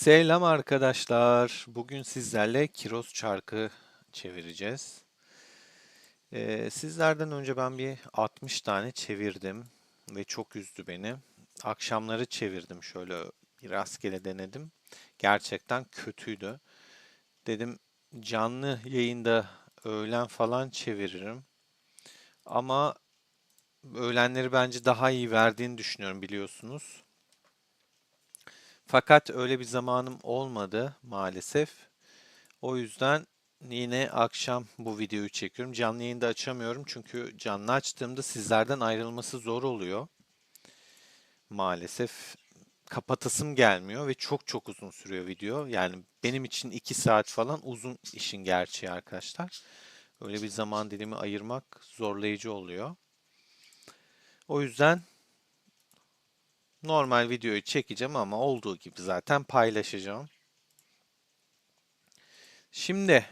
Selam arkadaşlar. Bugün sizlerle Kiroz çarkı çevireceğiz. Sizlerden önce ben bir 60 tane çevirdim ve çok üzdü beni. Akşamları çevirdim şöyle bir rastgele denedim. Gerçekten kötüydü. Dedim canlı yayında öğlen falan çeviririm. Ama öğlenleri bence daha iyi verdiğini düşünüyorum biliyorsunuz. Fakat öyle bir zamanım olmadı maalesef. O yüzden yine akşam bu videoyu çekiyorum. Canlı yayında açamıyorum çünkü canlı açtığımda sizlerden ayrılması zor oluyor. Maalesef kapatasım gelmiyor ve çok çok uzun sürüyor video. Yani benim için 2 saat falan uzun işin gerçeği arkadaşlar. Öyle bir zaman dilimi ayırmak zorlayıcı oluyor. O yüzden normal videoyu çekeceğim ama olduğu gibi zaten paylaşacağım. Şimdi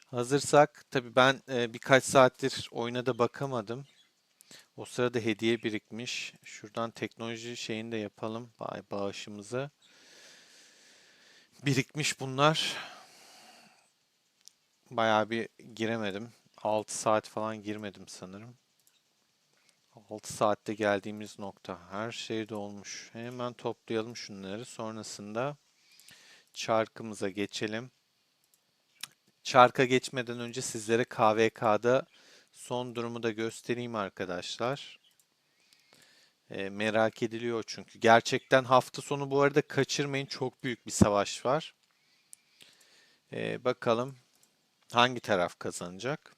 hazırsak tabii ben birkaç saattir oyuna da bakamadım. O sırada hediye birikmiş. Şuradan teknoloji şeyini de yapalım. Bağışımızı. Birikmiş bunlar. Bayağı bir giremedim. 6 saat falan girmedim sanırım. 6 saatte geldiğimiz nokta. Her şey dolmuş. Hemen toplayalım şunları. Sonrasında çarkımıza geçelim. Çarka geçmeden önce sizlere KVK'da son durumu da göstereyim arkadaşlar. Merak ediliyor çünkü. Gerçekten hafta sonu bu arada kaçırmayın. Çok büyük bir savaş var. Bakalım hangi taraf kazanacak.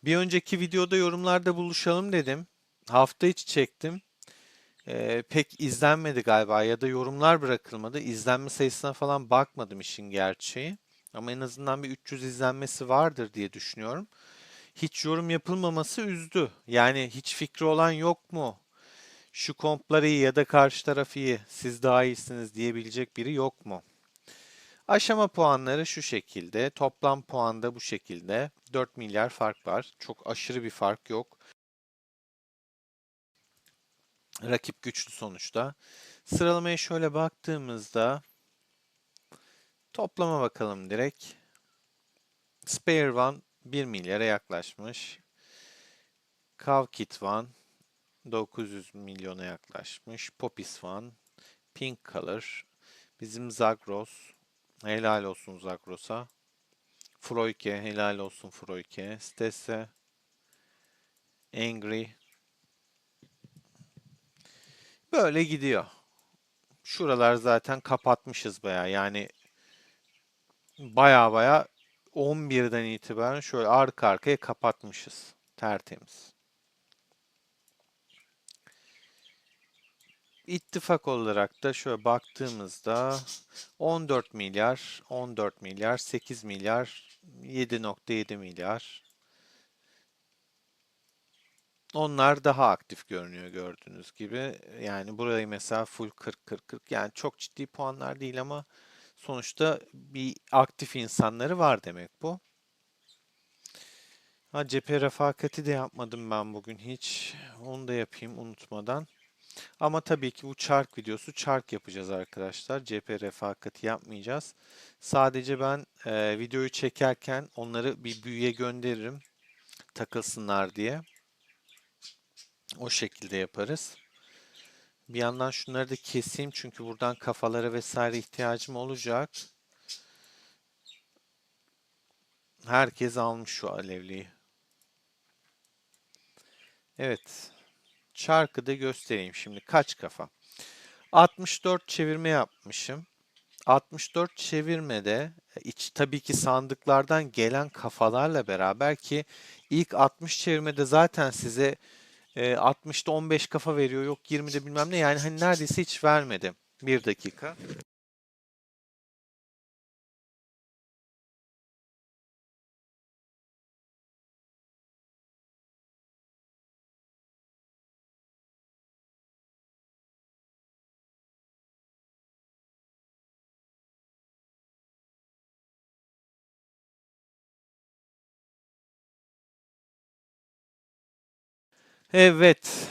Bir önceki videoda yorumlarda buluşalım dedim. Hafta içi çektim. Pek izlenmedi galiba ya da yorumlar bırakılmadı. İzlenme sayısına falan bakmadım işin gerçeği. Ama en azından bir 300 izlenmesi vardır diye düşünüyorum. Hiç yorum yapılmaması üzdü. Yani hiç fikri olan yok mu? Şu komplar iyi ya da karşı taraf iyi, siz daha iyisiniz diyebilecek biri yok mu? Aşama puanları şu şekilde. Toplam puan da bu şekilde. 4 milyar fark var. Çok aşırı bir fark yok. Rakip güçlü sonuçta. Sıralamaya şöyle baktığımızda toplama bakalım direkt. Spare One 1 milyara yaklaşmış. Kit One 900 milyona yaklaşmış. Popis One, Pink Color, bizim Zagros. Helal olsun Zagros'a. Froyke, helal olsun Froyke. Stesse, Angry. Böyle gidiyor. Şuralar zaten kapatmışız baya. Yani baya 11'den itibaren şöyle arka arkaya kapatmışız. Tertemiz. İttifak olarak da şöyle baktığımızda 14 milyar, 14 milyar, 8 milyar, 7,7 milyar. Onlar daha aktif görünüyor gördüğünüz gibi. Yani burayı mesela full 40-40-40 yani çok ciddi puanlar değil ama sonuçta bir aktif insanları var demek bu. Ha cephe refakati de yapmadım ben bugün hiç. Onu da yapayım unutmadan. Ama tabii ki bu çark videosu çark yapacağız arkadaşlar. Cephe refakati yapmayacağız. Sadece ben videoyu çekerken onları bir büyüye gönderirim takılsınlar diye. O şekilde yaparız. Bir yandan şunları da keseyim çünkü buradan kafalara vesaire ihtiyacım olacak. Herkes almış şu alevliyi. Evet. Çarkı da göstereyim şimdi. Kaç kafa? 64 çevirme yapmışım. 64 çevirmede tabii ki sandıklardan gelen kafalarla beraber ki ilk 60 çevirmede zaten size 60'da 15 kafa veriyor. Yok 20'de bilmem ne. Yani hani neredeyse hiç vermedi. Bir dakika. Evet,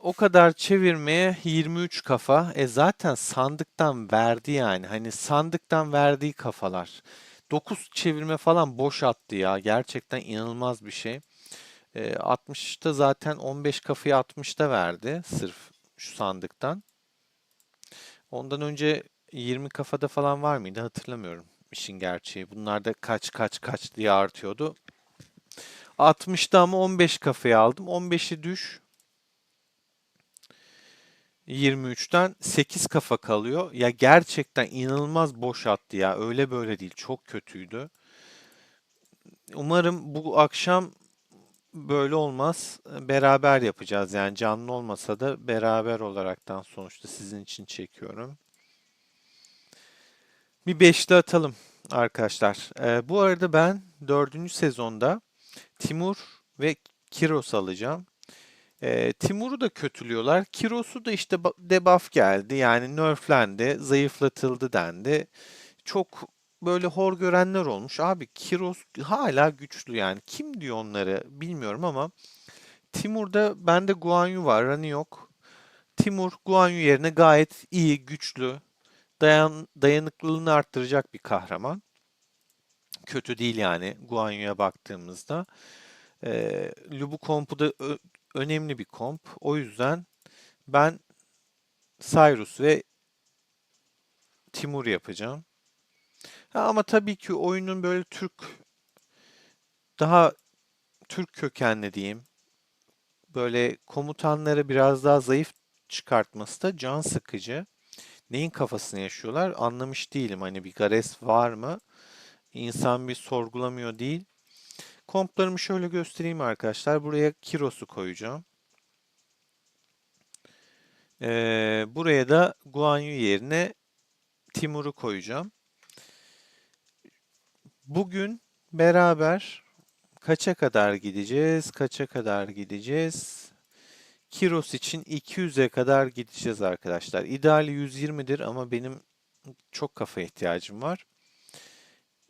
o kadar çevirmeye 23 kafa. Zaten sandıktan verdi yani. Hani sandıktan verdiği kafalar. 9 çevirme falan boş attı ya. Gerçekten inanılmaz bir şey. 60'ta zaten 15 kafayı 60'ta verdi. Sırf şu sandıktan. Ondan önce 20 kafada falan var mıydı hatırlamıyorum. İşin gerçeği. Bunlar da kaç diye artıyordu. 60'ta ama 15 kafaya aldım. 15'i düş. 23'ten 8 kafa kalıyor. Ya gerçekten inanılmaz boş attı ya. Öyle böyle değil. Çok kötüydü. Umarım bu akşam böyle olmaz. Beraber yapacağız. Yani canlı olmasa da beraber olaraktan sonuçta sizin için çekiyorum. Bir beşli atalım arkadaşlar. Bu arada ben dördüncü sezonda Timur ve Kiros alacağım. Timur'u da kötülüyorlar. Kiros'u da işte debuff geldi. Yani nerflendi, zayıflatıldı dendi. Çok böyle hor görenler olmuş. Abi Kiros hala güçlü yani. Kim diyor onları bilmiyorum ama Timur'da bende Guan Yu var, Rani yok. Timur Guan Yu yerine gayet iyi, güçlü, dayanıklılığını arttıracak bir kahraman. Kötü değil yani Guan Yu'ya baktığımızda. Lubu kompu da önemli bir komp. O yüzden ben Cyrus ve Timur yapacağım. Ha, ama tabii ki oyunun böyle daha Türk kökenli diyeyim. Böyle komutanları biraz daha zayıf çıkartması da can sıkıcı. Neyin kafasını yaşıyorlar anlamış değilim. Hani bir gares var mı? İnsan bir sorgulamıyor değil. Komplarımı şöyle göstereyim arkadaşlar. Buraya Kiros'u koyacağım. Buraya da Guan Yu yerine Timur'u koyacağım. Bugün beraber kaça kadar gideceğiz? Kaça kadar gideceğiz? Kiros için 200'e kadar gideceğiz arkadaşlar. İdeali 120'dir ama benim çok kafa ihtiyacım var.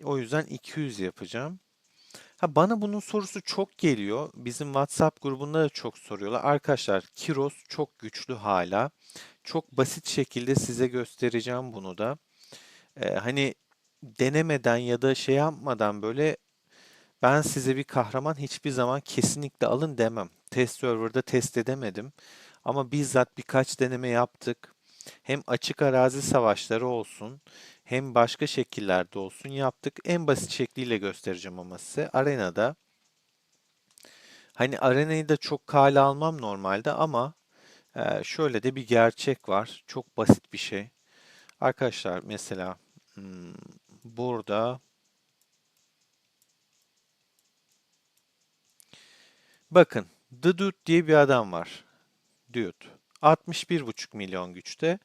O yüzden 200 yapacağım. Ha, bana bunun sorusu çok geliyor. Bizim WhatsApp grubunda da çok soruyorlar. Arkadaşlar Kiros çok güçlü hala. Çok basit şekilde size göstereceğim bunu da. Hani denemeden ya da şey yapmadan böyle ben size bir kahraman hiçbir zaman kesinlikle alın demem. Test server'da test edemedim. Ama bizzat birkaç deneme yaptık. Hem açık arazi savaşları olsun, hem başka şekillerde olsun yaptık. En basit şekliyle göstereceğim ama size. Arenada. Hani arenayı da çok kale almam normalde ama şöyle de bir gerçek var. Çok basit bir şey. Arkadaşlar mesela burada bakın The Dude diye bir adam var. Dude. 61,5 milyon güçte.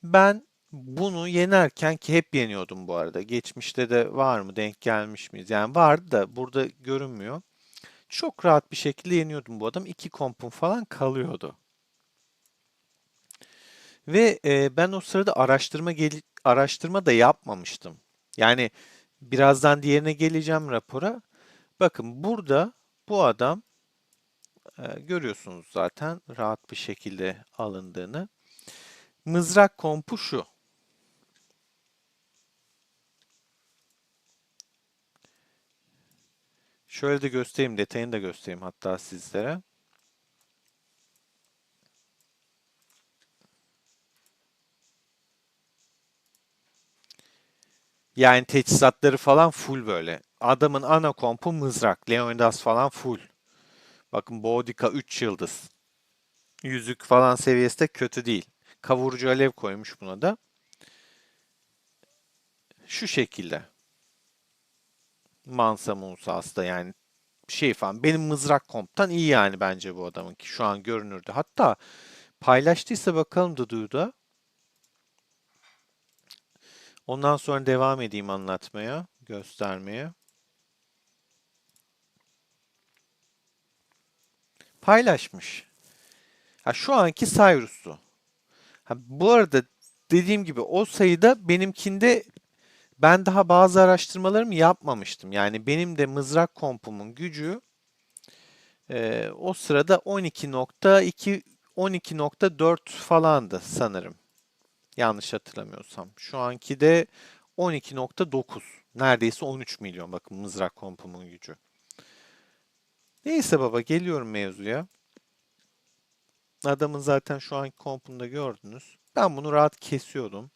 Ben bunu yenerken ki hep yeniyordum bu arada. Geçmişte de var mı denk gelmiş miyiz? Yani vardı da burada görünmüyor. Çok rahat bir şekilde yeniyordum bu adam. 2 kompum falan kalıyordu. Ve ben o sırada araştırma da yapmamıştım. Yani birazdan diğerine geleceğim rapora. Bakın burada bu adam görüyorsunuz zaten rahat bir şekilde alındığını. Mızrak kompu şu. Şöyle de göstereyim, detayını da göstereyim hatta sizlere. Yani teçhizatları falan full böyle. Adamın ana kompu mızrak. Leonidas falan full. Bakın Boudica 3 yıldız. Yüzük falan seviyesi de kötü değil. Kavurucu alev koymuş buna da. Şu şekilde. Mansa Musa aslında yani şey falan. Benim mızrak komptan iyi yani bence bu adamın ki şu an görünürdü. Hatta paylaştıysa bakalım Dudu'da. Ondan sonra devam edeyim anlatmaya, göstermeye. Paylaşmış. Ha, şu anki Cyrus'u. Ha, bu arada dediğim gibi o sayıda benimkinde ben daha bazı araştırmalarımı yapmamıştım. Yani benim de mızrak kompumun gücü o sırada 12.2 12.4 falandı sanırım. Yanlış hatırlamıyorsam. Şu anki de 12.9. Neredeyse 13 milyon. Bakın mızrak kompumun gücü. Neyse baba, geliyorum mevzuya. Adamın zaten şu anki kompunu da gördünüz. Ben bunu rahat kesiyordum.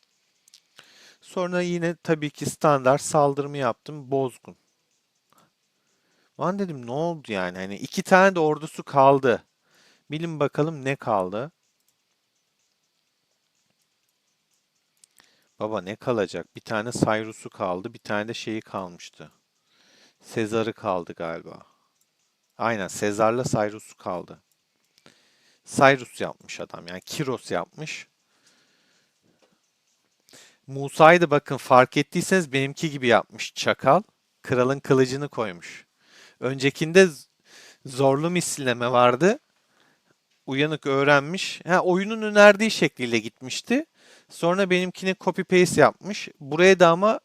Sonra yine tabii ki standart saldırımı yaptım. Bozgun. Lan dedim, ne oldu yani? Hani iki tane de ordusu kaldı. Bilin bakalım ne kaldı? Baba ne kalacak? Bir tane Cyrus'u kaldı. Bir tane de şeyi kalmıştı. Sezar'ı kaldı galiba. Aynen, Sezar'la Cyrus'u kaldı. Cyrus yapmış adam, yani Kiros yapmış. Musa'yı da bakın, fark ettiyseniz benimki gibi yapmış çakal. Kralın kılıcını koymuş. Öncekinde zorlu misilleme vardı. Uyanık öğrenmiş. Ha, oyunun önerdiği şekliyle gitmişti. Sonra benimkini copy paste yapmış. Buraya da ama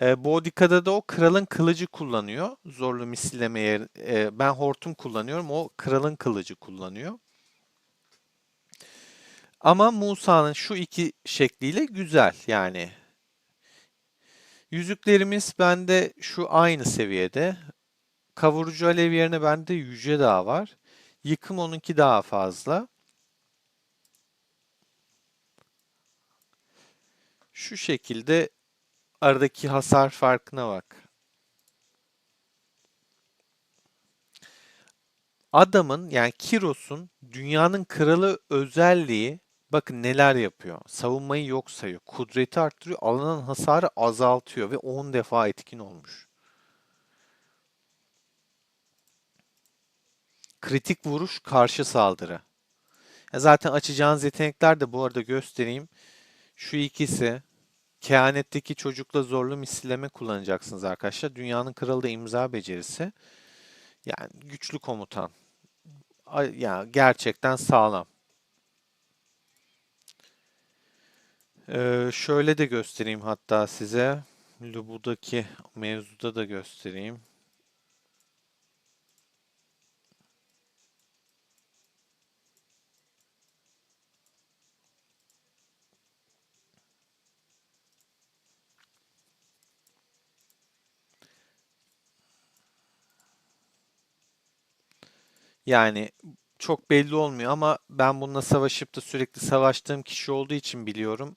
Bodika'da da o kralın kılıcı kullanıyor. Zorlu misilleme ben hortum kullanıyorum. O kralın kılıcı kullanıyor. Ama Musa'nın şu iki şekliyle güzel yani. Yüzüklerimiz bende şu aynı seviyede. Kavurucu alev yerine bende yüce daha var. Yıkım onunki daha fazla. Şu şekilde aradaki hasar farkına bak. Adamın, yani Kiros'un dünyanın kralı özelliği, bakın neler yapıyor. Savunmayı yok sayıyor. Kudreti arttırıyor. Alınan hasarı azaltıyor ve 10 defa etkin olmuş. Kritik vuruş, karşı saldırı. Zaten açacağınız yetenekler de bu arada göstereyim. Şu ikisi. Kehanetteki çocukla zorlu misilleme kullanacaksınız arkadaşlar. Dünyanın kralı da imza becerisi. Yani güçlü komutan. Ya gerçekten sağlam. Şöyle de göstereyim hatta size. Lubu'daki mevzuda da göstereyim. Yani çok belli olmuyor ama ben bununla savaşıp da sürekli savaştığım kişi olduğu için biliyorum.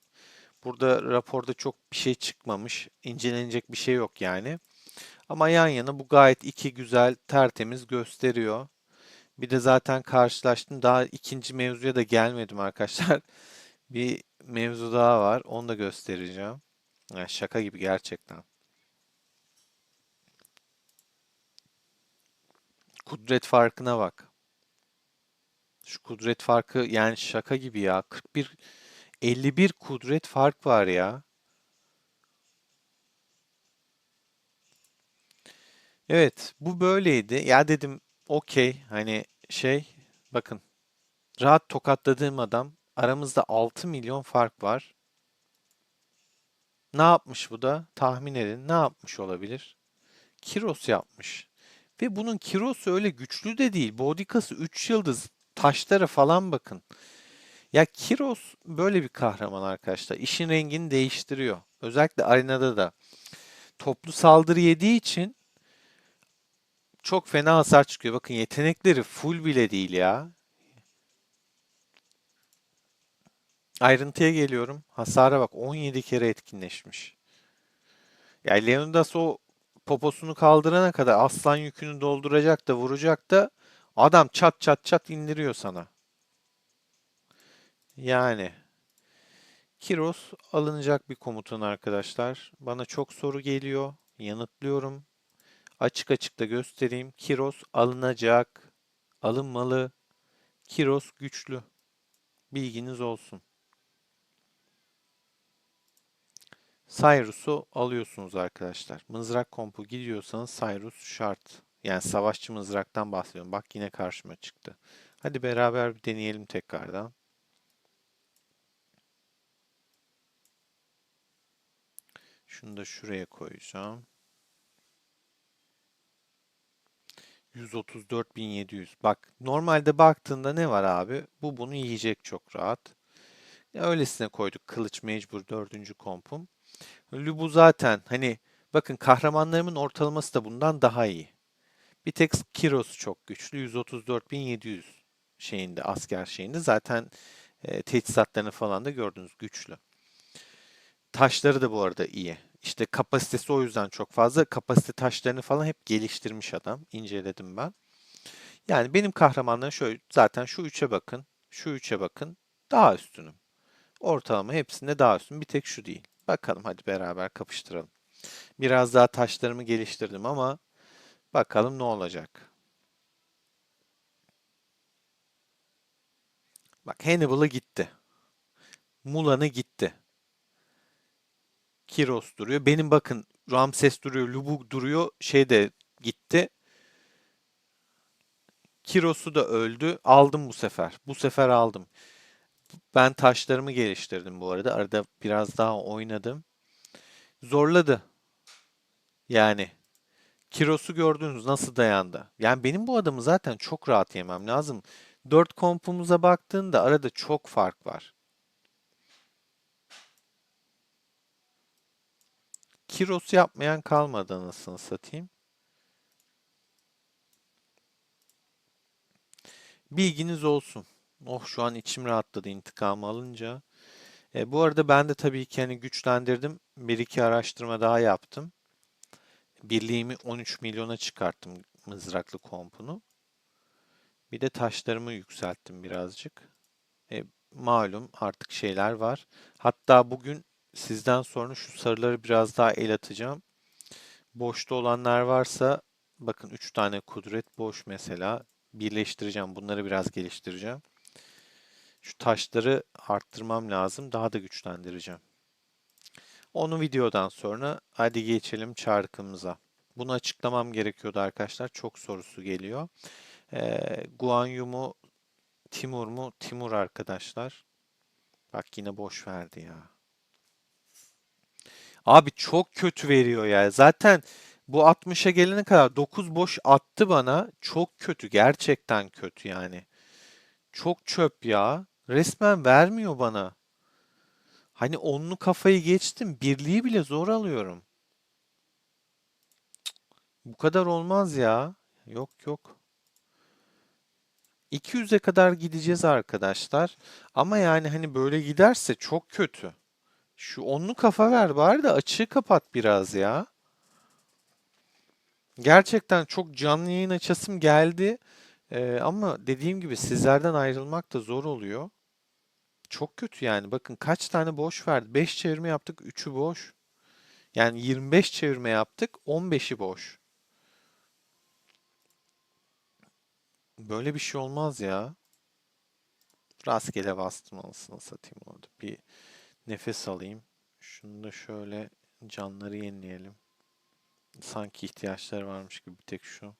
Burada raporda çok bir şey çıkmamış. İncelenecek bir şey yok yani. Ama yan yana bu gayet iki güzel, tertemiz gösteriyor. Bir de zaten karşılaştım. Daha ikinci mevzuya da gelmedim arkadaşlar. Bir mevzu daha var. Onu da göstereceğim. Yani şaka gibi gerçekten. Kudret farkına bak. Şu kudret farkı yani şaka gibi ya. 41, 51 kudret fark var ya. Evet, bu böyleydi. Ya dedim, okey, hani şey, bakın, rahat tokatladığım adam, aramızda 6 milyon fark var. Ne yapmış bu da? Tahmin edin, ne yapmış olabilir? Kiros yapmış. Ve bunun Kiros'u öyle güçlü de değil. Bodikası 3 yıldız. Taşlara falan bakın. Ya Kiros böyle bir kahraman arkadaşlar. İşin rengini değiştiriyor. Özellikle arenada da. Toplu saldırı yediği için çok fena hasar çıkıyor. Bakın, yetenekleri full bile değil ya. Ayrıntıya geliyorum. Hasara bak, 17 kere etkinleşmiş. Ya Leonidas o poposunu kaldırana kadar aslan yükünü dolduracak da vuracak da adam çat çat çat indiriyor sana. Yani Kiros alınacak bir komutan arkadaşlar. Bana çok soru geliyor. Yanıtlıyorum. Açık açık da göstereyim. Kiros alınacak. Alınmalı. Kiros güçlü. Bilginiz olsun. Cyrus'u alıyorsunuz arkadaşlar. Mızrak kompu gidiyorsanız Cyrus şart. Yani savaşçı mızraktan bahsediyorum. Bak, yine karşıma çıktı. Hadi beraber bir deneyelim tekrardan. Şunu da şuraya koyacağım. 134.700. Bak normalde baktığında ne var abi? Bu bunu yiyecek çok rahat. Öylesine koyduk kılıç mecbur dördüncü kompum. Lubu zaten hani bakın kahramanlarımın ortalaması da bundan daha iyi. Bir tek Kiros çok güçlü. 134.700 şeyinde asker şeyinde. Zaten teçhizatlarını falan da gördünüz güçlü. Taşları da bu arada iyi. İşte kapasitesi o yüzden çok fazla. Kapasite taşlarını falan hep geliştirmiş adam. İnceledim ben. Yani benim kahramanlarım şöyle zaten şu üçe bakın. Şu üçe bakın. Daha üstünüm. Ortalama hepsinde daha üstün. Bir tek şu değil. Bakalım hadi beraber kapıştıralım. Biraz daha taşlarımı geliştirdim ama bakalım ne olacak. Bak Hannibal'ı gitti. Mulan'ı gitti. Kiros duruyor. Benim bakın Ramses duruyor. Lubug duruyor. Şey de gitti. Kiros'u da öldü. Aldım bu sefer. Bu sefer aldım. Ben taşlarımı geliştirdim bu arada. Arada biraz daha oynadım. Zorladı. Yani Kiros'u gördünüz nasıl dayandı. Yani benim bu adamı zaten çok rahat yemem lazım. 4 kompumuza baktığında arada çok fark var. Kiros yapmayan kalmadı anasını satayım. Bilginiz olsun. Oh şu an içim rahatladı intikamı alınca. Bu arada ben de tabii ki hani güçlendirdim. Bir iki araştırma daha yaptım. Birliğimi 13 milyona çıkarttım mızraklı kompunu. Bir de taşlarımı yükselttim birazcık. Malum artık şeyler var. Hatta bugün sizden sonra şu sarıları biraz daha el atacağım. Boşta olanlar varsa bakın 3 tane kudret boş mesela. Birleştireceğim. Bunları biraz geliştireceğim. Şu taşları arttırmam lazım. Daha da güçlendireceğim. Onu videodan sonra hadi geçelim çarkımıza. Bunu açıklamam gerekiyordu arkadaşlar. Çok sorusu geliyor. Guan Yu mu Timur mu? Timur arkadaşlar. Bak yine boş verdi ya. Abi çok kötü veriyor ya. Zaten bu 60'a gelene kadar 9 boş attı bana. Çok kötü. Gerçekten kötü yani. Çok çöp ya. Resmen vermiyor bana. Hani onlu kafayı geçtim. Birliği bile zor alıyorum. Bu kadar olmaz ya. Yok yok. 200'e kadar gideceğiz arkadaşlar. Ama yani hani böyle giderse çok kötü. Şu onlu kafa ver bari de açığı kapat biraz ya. Gerçekten çok canlı yayın açasım geldi. Ama dediğim gibi sizlerden ayrılmak da zor oluyor. Çok kötü yani. Bakın kaç tane boş verdi. 5 çevirme yaptık, 3'ü boş. Yani 25 çevirme yaptık, 15'i boş. Böyle bir şey olmaz ya. Rastgele bastım anasını satayım orada. Bir nefes alayım. Şunu da şöyle canları yenileyelim. Sanki ihtiyaçları varmış gibi bir tek şu.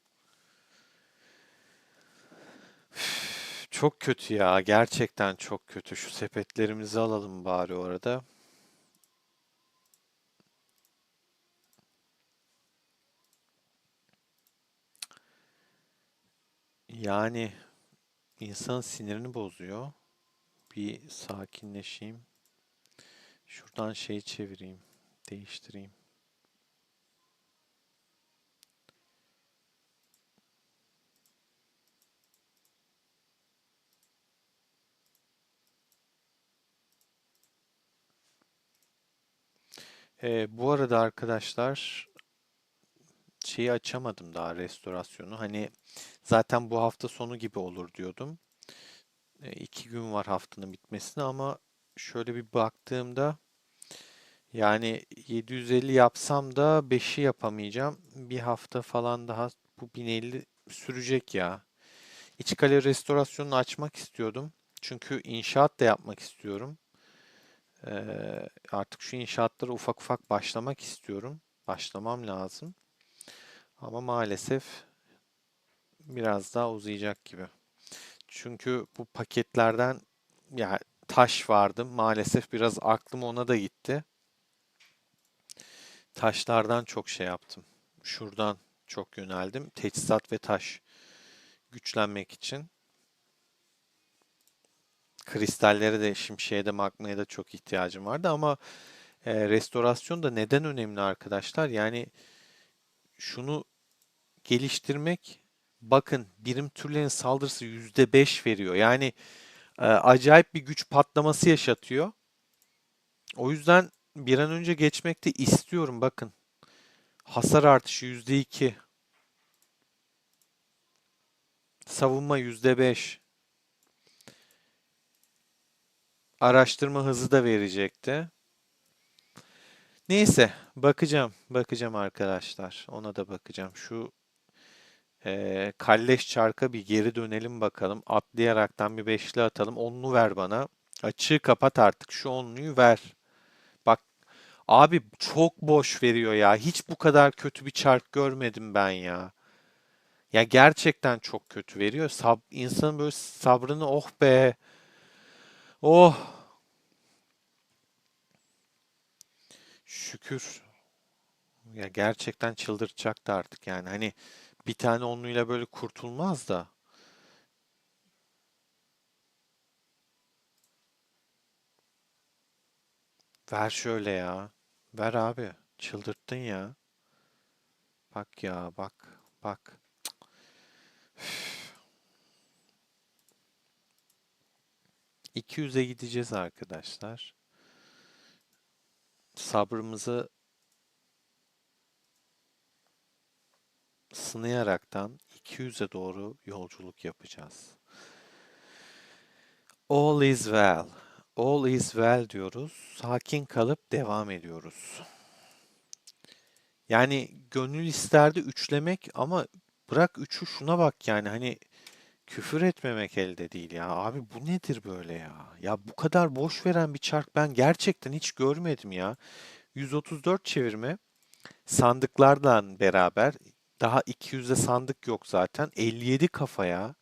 Çok kötü ya. Gerçekten çok kötü. Şu sepetlerimizi alalım bari orada. Yani insan sinirini bozuyor. Bir sakinleşeyim. Şuradan şey çevireyim. Değiştireyim. Bu arada arkadaşlar şeyi açamadım daha restorasyonu. Hani zaten bu hafta sonu gibi olur diyordum. 2 gün var haftanın bitmesine ama şöyle bir baktığımda yani 750 yapsam da 5'i yapamayacağım. Bir hafta falan daha bu 1050 sürecek ya. İç kale restorasyonunu açmak istiyordum. Çünkü inşaat da yapmak istiyorum. Artık şu inşaatlara ufak ufak başlamak istiyorum. Başlamam lazım. Ama maalesef biraz daha uzayacak gibi. Çünkü bu paketlerden ya taş vardı. Maalesef biraz aklım ona da gitti. Taşlardan çok şey yaptım. Şuradan çok yöneldim. Teçhizat ve taş güçlenmek için. Kristallere de, şimşeye de, magmaya da çok ihtiyacım vardı ama restorasyon da neden önemli arkadaşlar? Yani şunu geliştirmek, bakın birim türlerin saldırısı %5 veriyor. Yani acayip bir güç patlaması yaşatıyor. O yüzden bir an önce geçmekte istiyorum. Bakın, hasar artışı %2, savunma %5, araştırma hızı da verecekti. Neyse, bakacağım arkadaşlar. Ona da bakacağım. Şu kalleş çarka bir geri dönelim bakalım. Atlayaraktan bir beşli atalım. Onlu ver bana. Açığı kapat artık. Şu onluyu ver. Bak abi, çok boş veriyor ya. Hiç bu kadar kötü bir çark görmedim ben ya. Ya gerçekten çok kötü veriyor. İnsanın böyle sabrını, oh be. Oh, şükür. Ya gerçekten çıldırtacaktı artık yani. Hani bir tane onluyla böyle kurtulmaz da. Ver şöyle ya. Ver abi. Çıldırttın ya. Bak ya, bak. Bak. 200'e gideceğiz arkadaşlar. Sabrımızı sınayaraktan 200'e doğru yolculuk yapacağız. All is well. All is well diyoruz. Sakin kalıp devam ediyoruz. Yani gönül isterdi üçlemek ama bırak üçü, şuna bak yani, hani küfür etmemek elde değil ya. Abi bu nedir böyle ya? Ya bu kadar boş veren bir çark ben gerçekten hiç görmedim ya. 134 çevirme sandıklarla beraber, daha 200'e sandık yok zaten. 57 kafaya.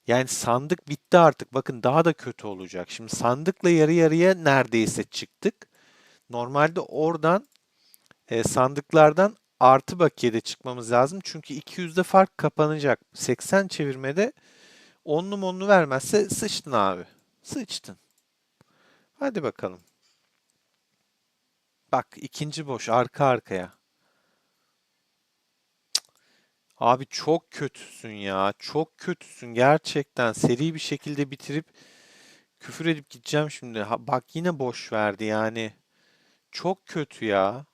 Yani sandık bitti artık. Bakın daha da kötü olacak. Şimdi sandıkla yarı yarıya neredeyse çıktık. Normalde oradan sandıklardan artı bakiyede çıkmamız lazım. Çünkü 200'de fark kapanacak. 80 çevirmede onlu monlu vermezse sıçtın abi. Sıçtın. Hadi bakalım. Bak, ikinci boş arka arkaya. Abi çok kötüsün ya. Çok kötüsün gerçekten. Seri bir şekilde bitirip küfür edip gideceğim şimdi. Bak yine boş verdi yani. Çok kötü ya.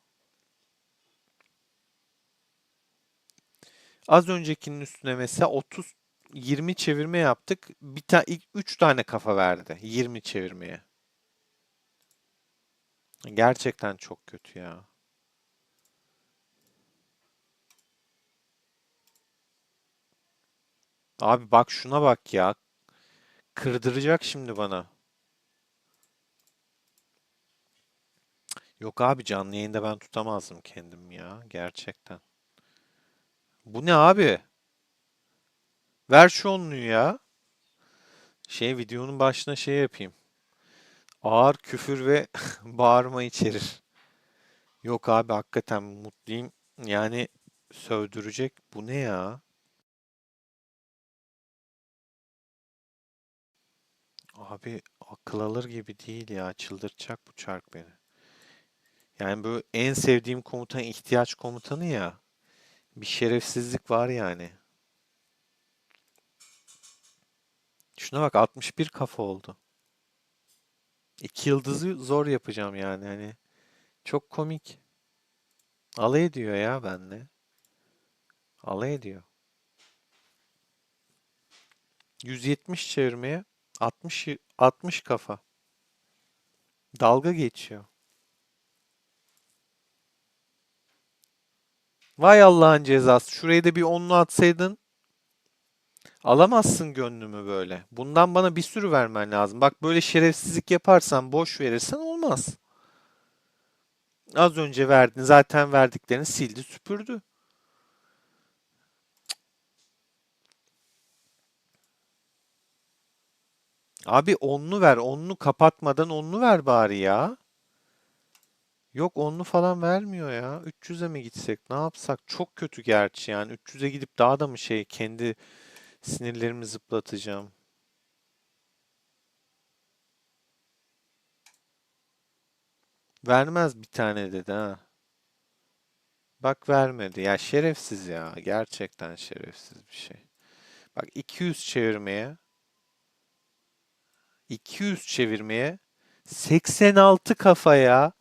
Az öncekinin üstüne mesela 30 20 çevirme yaptık. Bir tane, ilk 3 tane kafa verdi 20 çevirmeye. Gerçekten çok kötü ya. Abi bak şuna bak ya. Kırdıracak şimdi bana. Yok abi, canlı yayında ben tutamazdım kendim ya. Gerçekten. Bu ne abi? Ver şu onluyu ya. Videonun başına yapayım. Ağır küfür ve bağırma içerir. Yok abi, hakikaten mutluyum. Yani sövdürecek. Bu ne ya? Abi akıl alır gibi değil ya. Çıldırtacak bu çark beni. Yani böyle en sevdiğim komutan ihtiyaç komutanı ya. Bir şerefsizlik var yani. Şuna bak, 61 kafa oldu. 2 yıldızı zor yapacağım yani, hani. Çok komik. Alay ediyor ya benimle. Alay ediyor. 170 çevirmeye 60 kafa. Dalga geçiyor. Vay Allah'ın cezası. Şurayı da bir onlu atsaydın alamazsın gönlümü böyle. Bundan bana bir sürü vermen lazım. Bak, böyle şerefsizlik yaparsan, boş verirsen olmaz. Az önce verdin. Zaten verdiklerini sildi süpürdü. Abi onlu ver. Onlu kapatmadan onlu ver bari ya. Yok onlu falan vermiyor ya. 300'e mi gitsek? Ne yapsak? Çok kötü gerçi yani. 300'e gidip daha da mı kendi sinirlerimi zıplatacağım. Vermez bir tane dedi ha. Bak vermedi. Ya şerefsiz ya. Gerçekten şerefsiz bir şey. Bak 200 çevirmeye, 200 çevirmeye, 86 kafaya.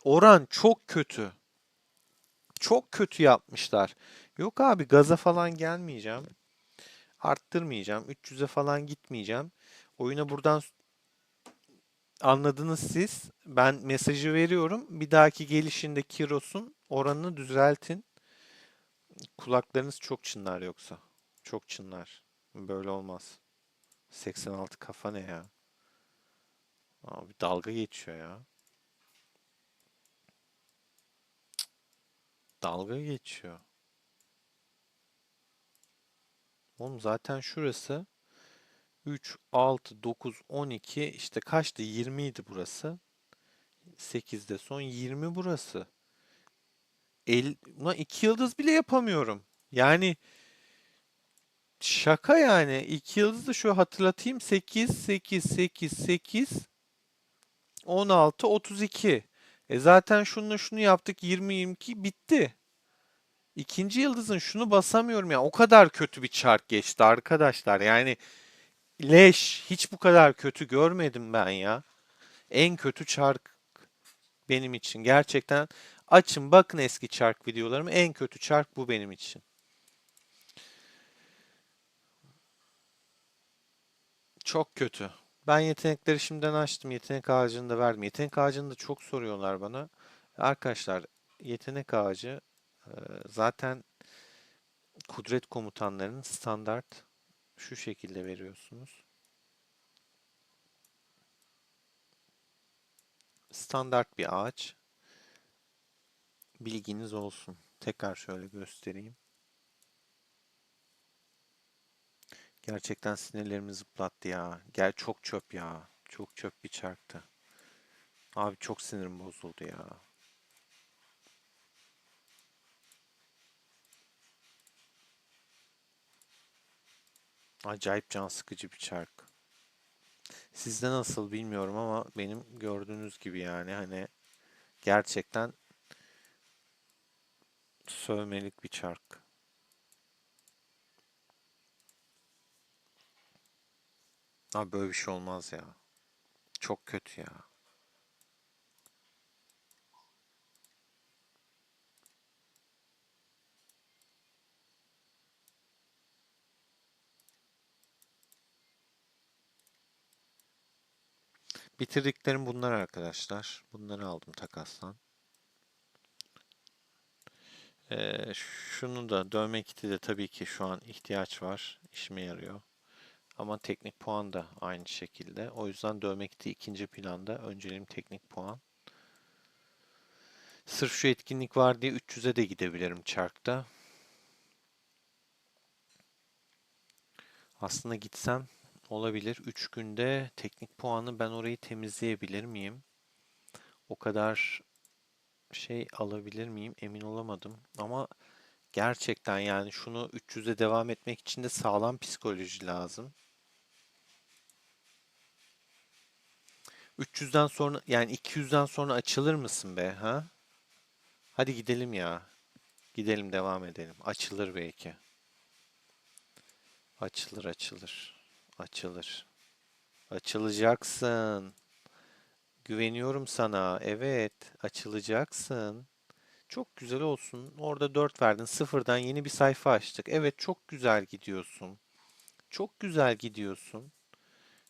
Oran çok kötü. Çok kötü yapmışlar. Yok abi gaza falan gelmeyeceğim. Arttırmayacağım. 300'e falan gitmeyeceğim. Oyuna buradan anladınız siz. Ben mesajı veriyorum. Bir dahaki gelişinde Kiros'un oranını düzeltin. Kulaklarınız çok çınlar yoksa. Çok çınlar. Böyle olmaz. 86 kafa ne ya? Abi dalga geçiyor ya. Dalga geçiyor. Oğlum zaten şurası 3, 6, 9, 12 işte kaçtı? 20 idi burası. 8'de son 20 burası. Ulan 2 yıldız bile yapamıyorum. Yani şaka yani. 2 yıldızı şu hatırlatayım. 8, 8, 8, 8, 16, 32. Zaten şununla şunu yaptık. 20, 22 bitti. İkinci yıldızın şunu basamıyorum ya. O kadar kötü bir çark geçti arkadaşlar. Yani leş. Hiç bu kadar kötü görmedim ben ya. En kötü çark benim için. Gerçekten açın bakın eski çark videolarımı. En kötü çark bu benim için. Çok kötü. Ben yetenekleri şimdiden açtım. Yetenek ağacını da verdim. Yetenek ağacını da çok soruyorlar bana. Arkadaşlar yetenek ağacı e, zaten kudret komutanlarının standart şu şekilde veriyorsunuz. Standart bir ağaç. Bilginiz olsun. Tekrar şöyle göstereyim. Gerçekten sinirlerimi zıplattı ya. Gel çok çöp ya. Çok çöp bir çarktı. Abi çok sinirim bozuldu ya. Acayip can sıkıcı bir çark. Sizde nasıl bilmiyorum ama benim gördüğünüz gibi yani hani gerçekten sövmelik bir çark. Abi böyle bir şey olmaz ya. Çok kötü ya. Bitirdiklerim bunlar arkadaşlar. Bunları aldım takastan. Şunu da dövme kiti de tabii ki şu an ihtiyaç var. İşime yarıyor. Ama teknik puan da aynı şekilde. O yüzden dövme kiti ikinci planda. Önceliğim teknik puan. Sırf şu etkinlik var diye 300'e de gidebilirim çarkta. Aslında gitsem olabilir. 3 günde teknik puanı ben orayı temizleyebilir miyim? O kadar şey alabilir miyim? Emin olamadım. Ama gerçekten yani şunu 300'e devam etmek için de sağlam psikoloji lazım. 300'den sonra yani 200'den sonra açılır mısın be ha? Hadi gidelim ya. Gidelim devam edelim. Açılır belki. Açılır açılır. Açılır. Açılacaksın. Güveniyorum sana. Evet, açılacaksın. Çok güzel olsun. Orada 4 verdin. Sıfırdan yeni bir sayfa açtık. Evet, çok güzel gidiyorsun. Çok güzel gidiyorsun.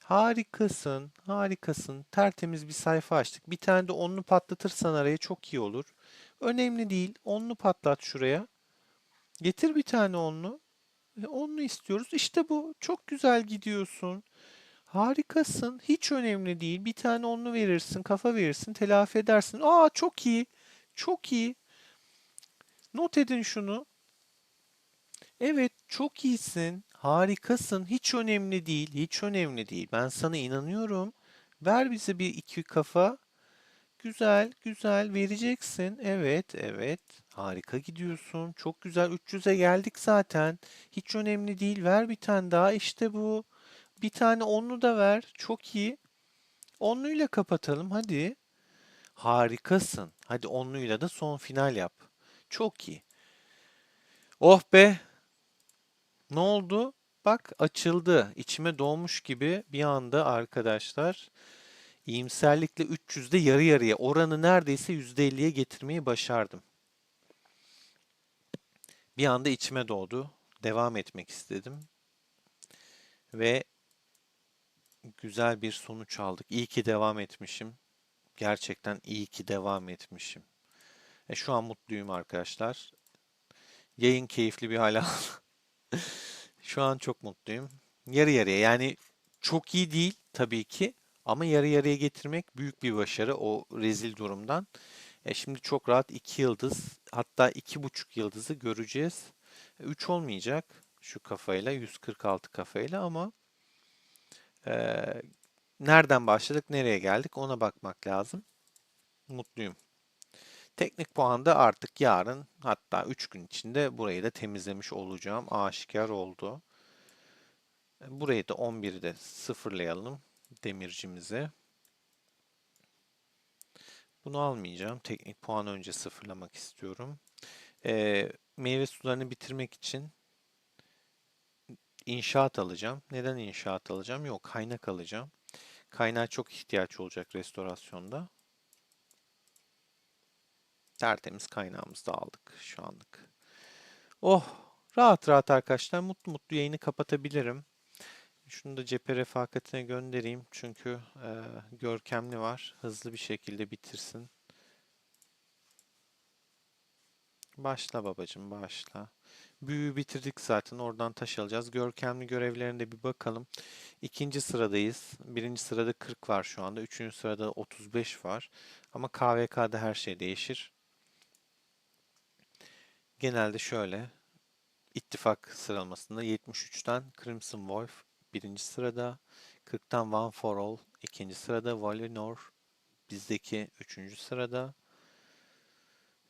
Harikasın, harikasın. Tertemiz bir sayfa açtık. Bir tane de onlu patlatırsan araya çok iyi olur. Önemli değil. Onlu patlat şuraya. Getir bir tane onlu. Onlu istiyoruz. İşte bu. Çok güzel gidiyorsun. Harikasın. Hiç önemli değil. Bir tane onlu verirsin, kafa verirsin, telafi edersin. Aa çok iyi. Çok iyi. Not edin şunu. Evet, çok iyisin. Harikasın. Hiç önemli değil. Hiç önemli değil. Ben sana inanıyorum. Ver bize bir iki kafa. güzel, güzel vereceksin. Evet, evet. Harika gidiyorsun. Çok güzel. 300'e geldik zaten. Hiç önemli değil. Ver bir tane daha. İşte bu. Bir tane onlu da ver. Çok iyi. Onluyla kapatalım. Hadi. Harikasın. Hadi onluyla da son final yap. Çok iyi. Oh be. Ne oldu? Bak açıldı. İçime doğmuş gibi bir anda arkadaşlar. İyimserlikle 300'de yarı yarıya oranı neredeyse %50'ye getirmeyi başardım. Bir anda içime doğdu. Devam etmek istedim ve güzel bir sonuç aldık. İyi ki devam etmişim. Gerçekten iyi ki devam etmişim. Şu an mutluyum arkadaşlar. Yayın keyifli bir hal aldı. Şu an çok mutluyum. Yarı yarıya yani çok iyi değil tabii ki ama yarı yarıya getirmek büyük bir başarı o rezil durumdan. Şimdi çok rahat 2 yıldız hatta 2,5 yıldızı göreceğiz. 3 olmayacak şu kafayla 146 kafayla ama e, nereden başladık nereye geldik ona bakmak lazım. Mutluyum. Teknik puanda artık yarın hatta 3 gün içinde burayı da temizlemiş olacağım. Aşikar oldu. Burayı da 11'de sıfırlayalım demircimize. Bunu almayacağım. Teknik puan önce sıfırlamak istiyorum. Meyve sularını bitirmek için inşaat alacağım. Neden inşaat alacağım? Yok, kaynak alacağım. Kaynağa çok ihtiyaç olacak restorasyonda. Tertemiz kaynağımızı da aldık şu anlık. Oh, rahat rahat arkadaşlar. Mutlu mutlu yayını kapatabilirim. Şunu da cephe refakatine göndereyim. Çünkü görkemli var. Hızlı bir şekilde bitirsin. Başla babacım, başla. Büyüyü bitirdik zaten. Oradan taş alacağız. Görkemli görevlerine bir bakalım. İkinci sıradayız. Birinci sırada 40 var şu anda. Üçüncü sırada 35 var. Ama KVK'da her şey değişir. Genelde şöyle. İttifak sıralamasında 73'ten Crimson Wolf birinci sırada. 40'tan One for All ikinci sırada. Valinor bizdeki üçüncü sırada.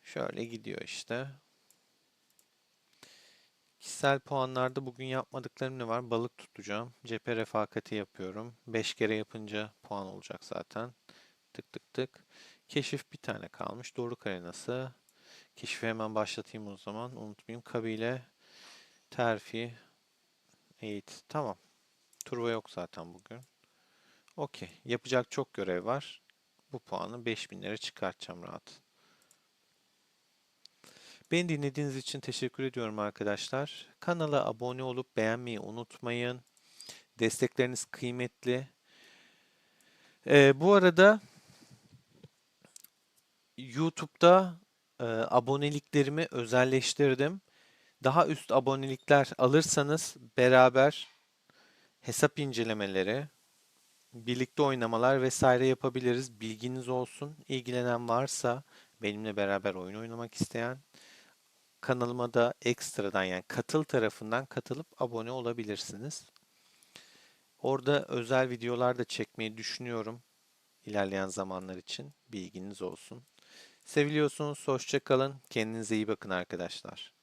Şöyle gidiyor işte. Kişisel puanlarda bugün yapmadıklarım ne var? Balık tutacağım. Cephe refakati yapıyorum. 5 kere yapınca puan olacak zaten. Tık tık tık. Keşif bir tane kalmış. Doruk arenası. Keşifi hemen başlatayım o zaman. Unutmayayım. Kabile, terfi, eğit. Tamam. Turbo yok zaten bugün. Okey. Yapacak çok görev var. Bu puanı 5000'lere çıkartacağım rahat. Beni dinlediğiniz için teşekkür ediyorum arkadaşlar. Kanala abone olup beğenmeyi unutmayın. Destekleriniz kıymetli. Bu arada YouTube'da aboneliklerimi özelleştirdim. Daha üst abonelikler alırsanız beraber hesap incelemeleri, birlikte oynamalar vesaire yapabiliriz. Bilginiz olsun. İlgilenen varsa benimle beraber oyun oynamak isteyen kanalıma da ekstradan yani katıl tarafından katılıp abone olabilirsiniz. Orada özel videolar da çekmeyi düşünüyorum ilerleyen zamanlar için. Bilginiz olsun. Seviliyorsunuz. Hoşça kalın. Kendinize iyi bakın arkadaşlar.